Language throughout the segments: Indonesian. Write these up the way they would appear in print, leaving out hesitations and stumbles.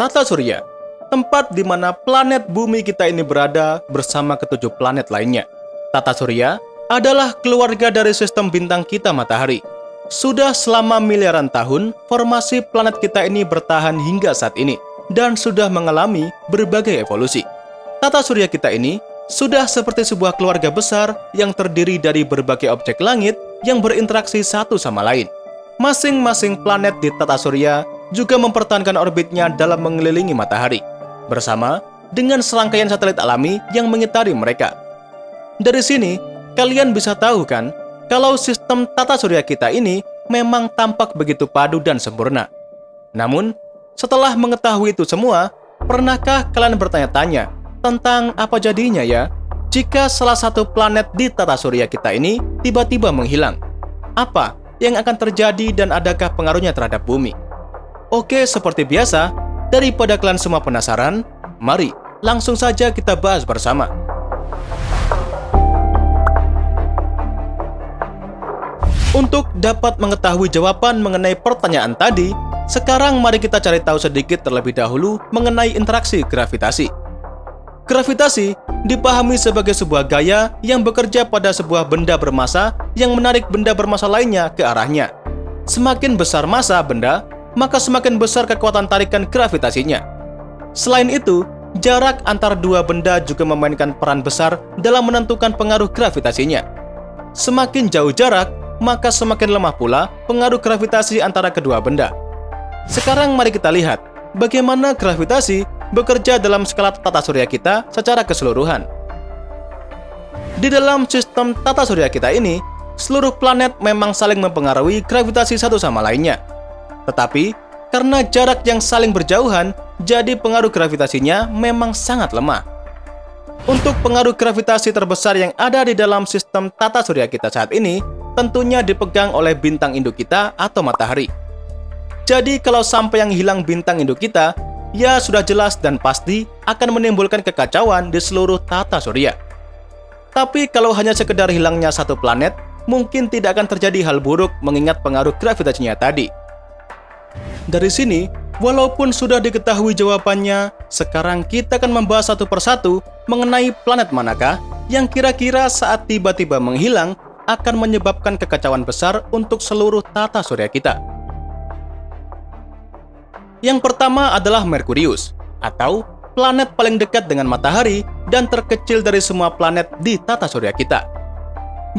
Tata Surya, tempat di mana planet bumi kita ini berada bersama ketujuh planet lainnya. Tata Surya adalah keluarga dari sistem bintang kita Matahari. Sudah selama miliaran tahun, formasi planet kita ini bertahan hingga saat ini dan sudah mengalami berbagai evolusi. Tata Surya kita ini sudah seperti sebuah keluarga besar yang terdiri dari berbagai objek langit yang berinteraksi satu sama lain. Masing-masing planet di Tata Surya juga mempertahankan orbitnya dalam mengelilingi matahari, bersama dengan serangkaian satelit alami yang mengitari mereka. Dari sini, kalian bisa tahu kan, kalau sistem Tata Surya kita ini memang tampak begitu padu dan sempurna. Namun, setelah mengetahui itu semua, pernahkah kalian bertanya-tanya tentang apa jadinya ya jika salah satu planet di Tata Surya kita ini tiba-tiba menghilang? Apa yang akan terjadi dan adakah pengaruhnya terhadap bumi? Oke, seperti biasa, daripada kalian semua penasaran, mari langsung saja kita bahas bersama. Untuk dapat mengetahui jawaban mengenai pertanyaan tadi, sekarang mari kita cari tahu sedikit terlebih dahulu mengenai interaksi gravitasi. Gravitasi dipahami sebagai sebuah gaya yang bekerja pada sebuah benda bermassa yang menarik benda bermassa lainnya ke arahnya. Semakin besar massa benda, maka semakin besar kekuatan tarikan gravitasinya. Selain itu, jarak antar dua benda juga memainkan peran besar dalam menentukan pengaruh gravitasinya. Semakin jauh jarak, maka semakin lemah pula pengaruh gravitasi antara kedua benda. Sekarang mari kita lihat bagaimana gravitasi bekerja dalam skala Tata Surya kita secara keseluruhan. Di dalam sistem Tata Surya kita ini, seluruh planet memang saling mempengaruhi gravitasi satu sama lainnya. Tetapi, karena jarak yang saling berjauhan, jadi pengaruh gravitasinya memang sangat lemah. Untuk pengaruh gravitasi terbesar yang ada di dalam sistem Tata Surya kita saat ini, tentunya dipegang oleh bintang induk kita atau matahari. Jadi kalau sampai yang hilang bintang induk kita, ya sudah jelas dan pasti akan menimbulkan kekacauan di seluruh Tata Surya. Tapi kalau hanya sekedar hilangnya satu planet, mungkin tidak akan terjadi hal buruk mengingat pengaruh gravitasinya tadi. Dari sini, walaupun sudah diketahui jawabannya, sekarang kita akan membahas satu persatu mengenai planet manakah yang kira-kira saat tiba-tiba menghilang akan menyebabkan kekacauan besar untuk seluruh Tata Surya kita. Yang pertama adalah Merkurius, atau planet paling dekat dengan matahari dan terkecil dari semua planet di Tata Surya kita.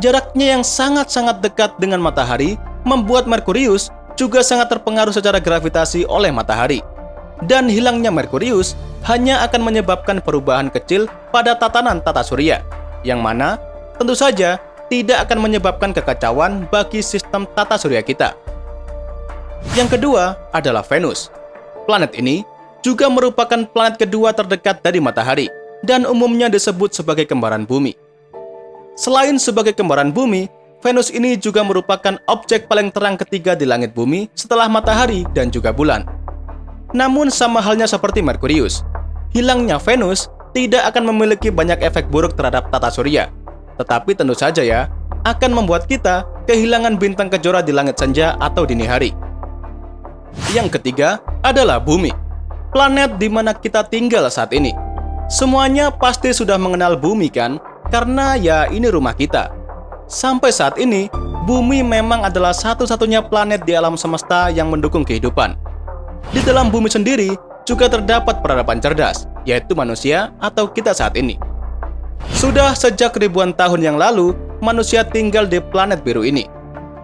Jaraknya yang sangat-sangat dekat dengan matahari membuat Merkurius juga sangat terpengaruh secara gravitasi oleh matahari. Dan hilangnya Merkurius hanya akan menyebabkan perubahan kecil pada tatanan Tata Surya, yang mana tentu saja tidak akan menyebabkan kekacauan bagi sistem Tata Surya kita. Yang kedua adalah Venus. Planet ini juga merupakan planet kedua terdekat dari matahari dan umumnya disebut sebagai kembaran bumi. Selain sebagai kembaran bumi, Venus ini juga merupakan objek paling terang ketiga di langit bumi setelah matahari dan juga bulan. Namun sama halnya seperti Merkurius, hilangnya Venus tidak akan memiliki banyak efek buruk terhadap Tata Surya. Tetapi tentu saja ya, akan membuat kita kehilangan bintang kejora di langit senja atau dini hari. Yang ketiga adalah Bumi, planet di mana kita tinggal saat ini. Semuanya pasti sudah mengenal Bumi kan, karena ya ini rumah kita. Sampai saat ini, Bumi memang adalah satu-satunya planet di alam semesta yang mendukung kehidupan. Di dalam Bumi sendiri juga terdapat peradaban cerdas, yaitu manusia atau kita saat ini. Sudah sejak ribuan tahun yang lalu, manusia tinggal di planet biru ini.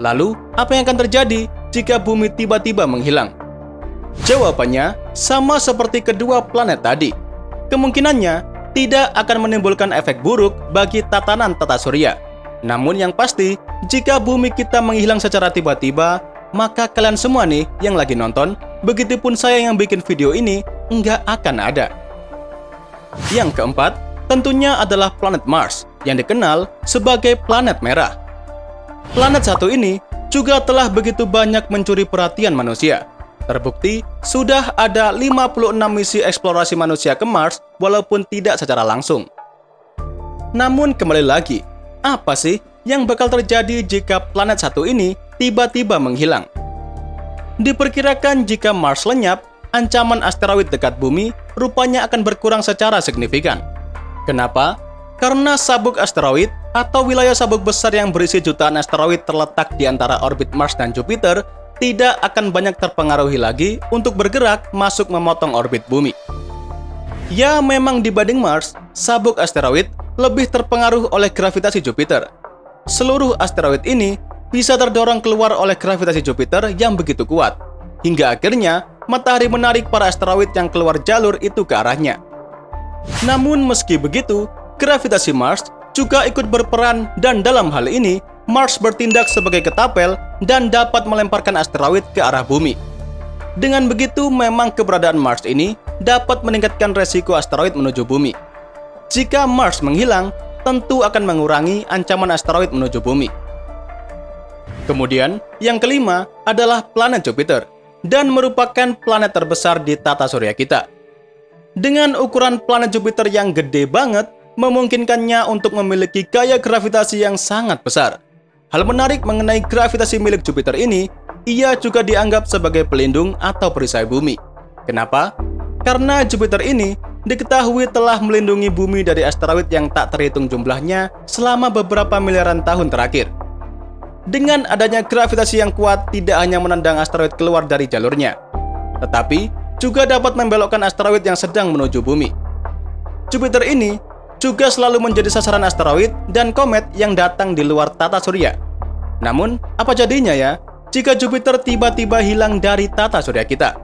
Lalu, apa yang akan terjadi jika Bumi tiba-tiba menghilang? Jawabannya sama seperti kedua planet tadi. Kemungkinannya tidak akan menimbulkan efek buruk bagi tatanan Tata Surya. Namun yang pasti, jika bumi kita menghilang secara tiba-tiba, maka kalian semua nih yang lagi nonton, begitupun saya yang bikin video ini, nggak akan ada. Yang keempat, tentunya adalah planet Mars, yang dikenal sebagai planet merah. Planet satu ini juga telah begitu banyak mencuri perhatian manusia. Terbukti, sudah ada 56 misi eksplorasi manusia ke Mars, walaupun tidak secara langsung. Namun kembali lagi, apa sih yang bakal terjadi jika planet satu ini tiba-tiba menghilang? Diperkirakan jika Mars lenyap, ancaman asteroid dekat bumi rupanya akan berkurang secara signifikan. Kenapa? Karena sabuk asteroid atau wilayah sabuk besar yang berisi jutaan asteroid terletak di antara orbit Mars dan Jupiter tidak akan banyak terpengaruhi lagi untuk bergerak masuk memotong orbit bumi. Ya, memang dibanding Mars, sabuk asteroid lebih terpengaruh oleh gravitasi Jupiter. Seluruh asteroid ini bisa terdorong keluar oleh gravitasi Jupiter yang begitu kuat, hingga akhirnya matahari menarik para asteroid yang keluar jalur itu ke arahnya. Namun meski begitu, gravitasi Mars juga ikut berperan dan dalam hal ini, Mars bertindak sebagai ketapel dan dapat melemparkan asteroid ke arah bumi. Dengan begitu, memang keberadaan Mars ini dapat meningkatkan resiko asteroid menuju bumi. Jika Mars menghilang, tentu akan mengurangi ancaman asteroid menuju bumi. Kemudian, yang kelima adalah planet Jupiter, dan merupakan planet terbesar di tata surya kita. Dengan ukuran planet Jupiter yang gede banget, memungkinkannya untuk memiliki gaya gravitasi yang sangat besar. Hal menarik mengenai gravitasi milik Jupiter ini, ia juga dianggap sebagai pelindung atau perisai bumi. Kenapa? Karena Jupiter ini diketahui telah melindungi bumi dari asteroid yang tak terhitung jumlahnya selama beberapa miliaran tahun terakhir. Dengan adanya gravitasi yang kuat, tidak hanya menendang asteroid keluar dari jalurnya, tetapi juga dapat membelokkan asteroid yang sedang menuju bumi. Jupiter ini juga selalu menjadi sasaran asteroid dan komet yang datang di luar tata surya. Namun, apa jadinya ya jika Jupiter tiba-tiba hilang dari tata surya kita?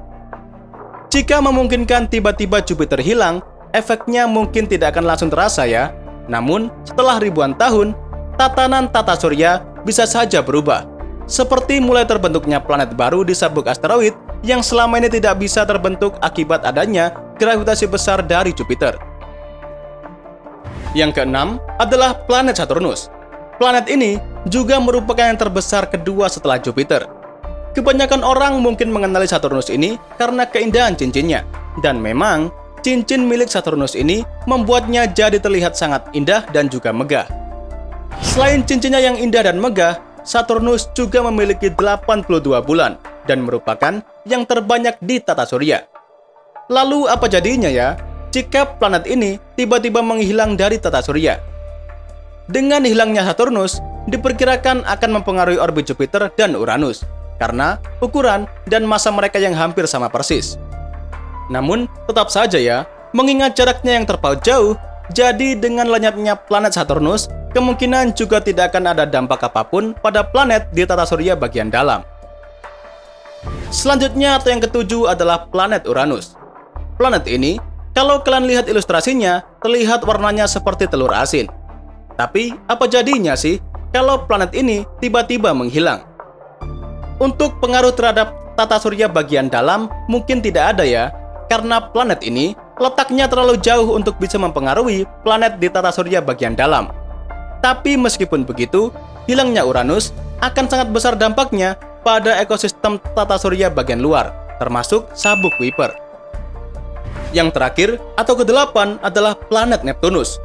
Jika memungkinkan tiba-tiba Jupiter hilang, efeknya mungkin tidak akan langsung terasa ya. Namun, setelah ribuan tahun, tatanan tata surya bisa saja berubah. Seperti mulai terbentuknya planet baru di sabuk asteroid yang selama ini tidak bisa terbentuk akibat adanya gravitasi besar dari Jupiter. Yang keenam adalah planet Saturnus. Planet ini juga merupakan yang terbesar kedua setelah Jupiter. Kebanyakan orang mungkin mengenali Saturnus ini karena keindahan cincinnya. Dan memang, cincin milik Saturnus ini membuatnya jadi terlihat sangat indah dan juga megah. Selain cincinnya yang indah dan megah, Saturnus juga memiliki 82 bulan dan merupakan yang terbanyak di tata surya. Lalu apa jadinya ya jika planet ini tiba-tiba menghilang dari tata surya? Dengan hilangnya Saturnus, diperkirakan akan mempengaruhi orbit Jupiter dan Uranus, karena ukuran dan massa mereka yang hampir sama persis. Namun, tetap saja ya, mengingat jaraknya yang terpaut jauh, jadi dengan lenyapnya planet Saturnus, kemungkinan juga tidak akan ada dampak apapun pada planet di tata surya bagian dalam. Selanjutnya atau yang ketujuh adalah planet Uranus. Planet ini, kalau kalian lihat ilustrasinya, terlihat warnanya seperti telur asin. Tapi, apa jadinya sih kalau planet ini tiba-tiba menghilang? Untuk pengaruh terhadap tata surya bagian dalam mungkin tidak ada ya, karena planet ini letaknya terlalu jauh untuk bisa mempengaruhi planet di tata surya bagian dalam. Tapi meskipun begitu, hilangnya Uranus akan sangat besar dampaknya pada ekosistem tata surya bagian luar, termasuk sabuk Kuiper. Yang terakhir atau kedelapan adalah planet Neptunus.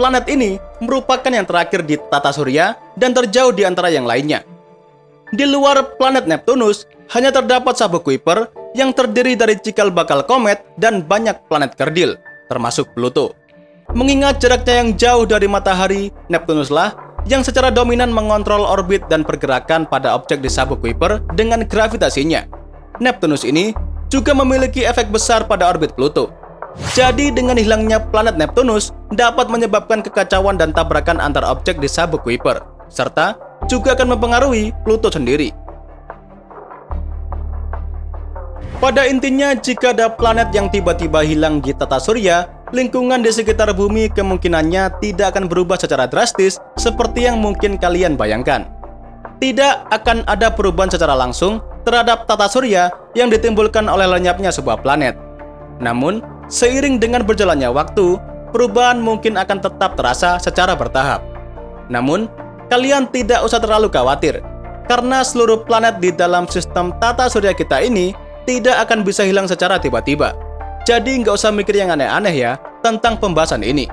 Planet ini merupakan yang terakhir di tata surya dan terjauh di antara yang lainnya. Di luar planet Neptunus, hanya terdapat sabuk Kuiper yang terdiri dari cikal bakal komet dan banyak planet kerdil, termasuk Pluto. Mengingat jaraknya yang jauh dari matahari, Neptunuslah yang secara dominan mengontrol orbit dan pergerakan pada objek di sabuk Kuiper dengan gravitasinya. Neptunus ini juga memiliki efek besar pada orbit Pluto. Jadi dengan hilangnya planet Neptunus dapat menyebabkan kekacauan dan tabrakan antar objek di sabuk Kuiper, serta juga akan mempengaruhi Pluto sendiri. Pada intinya, jika ada planet yang tiba-tiba hilang di tata surya, lingkungan di sekitar bumi kemungkinannya tidak akan berubah secara drastis seperti yang mungkin kalian bayangkan. Tidak akan ada perubahan secara langsung terhadap tata surya yang ditimbulkan oleh lenyapnya sebuah planet. Namun, seiring dengan berjalannya waktu, perubahan mungkin akan tetap terasa secara bertahap. Namun, kalian tidak usah terlalu khawatir, karena seluruh planet di dalam sistem tata surya kita ini tidak akan bisa hilang secara tiba-tiba. Jadi nggak usah mikir yang aneh-aneh ya tentang pembahasan ini.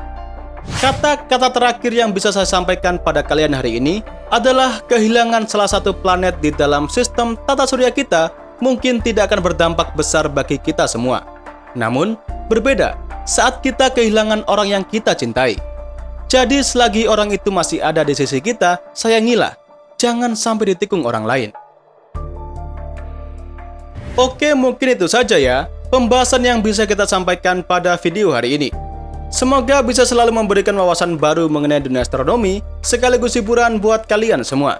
Kata-kata terakhir yang bisa saya sampaikan pada kalian hari ini adalah kehilangan salah satu planet di dalam sistem tata surya kita mungkin tidak akan berdampak besar bagi kita semua. Namun, berbeda saat kita kehilangan orang yang kita cintai. Jadi selagi orang itu masih ada di sisi kita, sayangilah. Jangan sampai ditikung orang lain. Oke, mungkin itu saja ya pembahasan yang bisa kita sampaikan pada video hari ini. Semoga bisa selalu memberikan wawasan baru mengenai dunia astronomi, sekaligus hiburan buat kalian semua.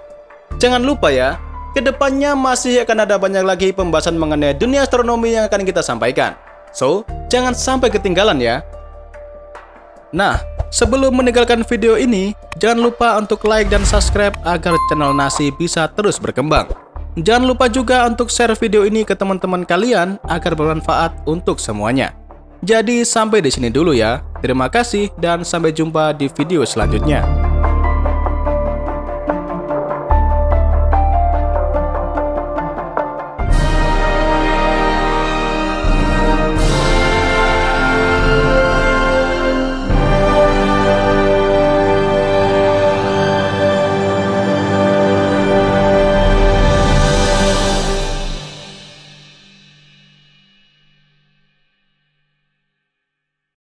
Jangan lupa ya, kedepannya masih akan ada banyak lagi pembahasan mengenai dunia astronomi yang akan kita sampaikan. So, jangan sampai ketinggalan ya. Nah, sebelum meninggalkan video ini, jangan lupa untuk like dan subscribe agar channel Nasi bisa terus berkembang. Jangan lupa juga untuk share video ini ke teman-teman kalian agar bermanfaat untuk semuanya. Jadi sampai di sini dulu ya. Terima kasih dan sampai jumpa di video selanjutnya.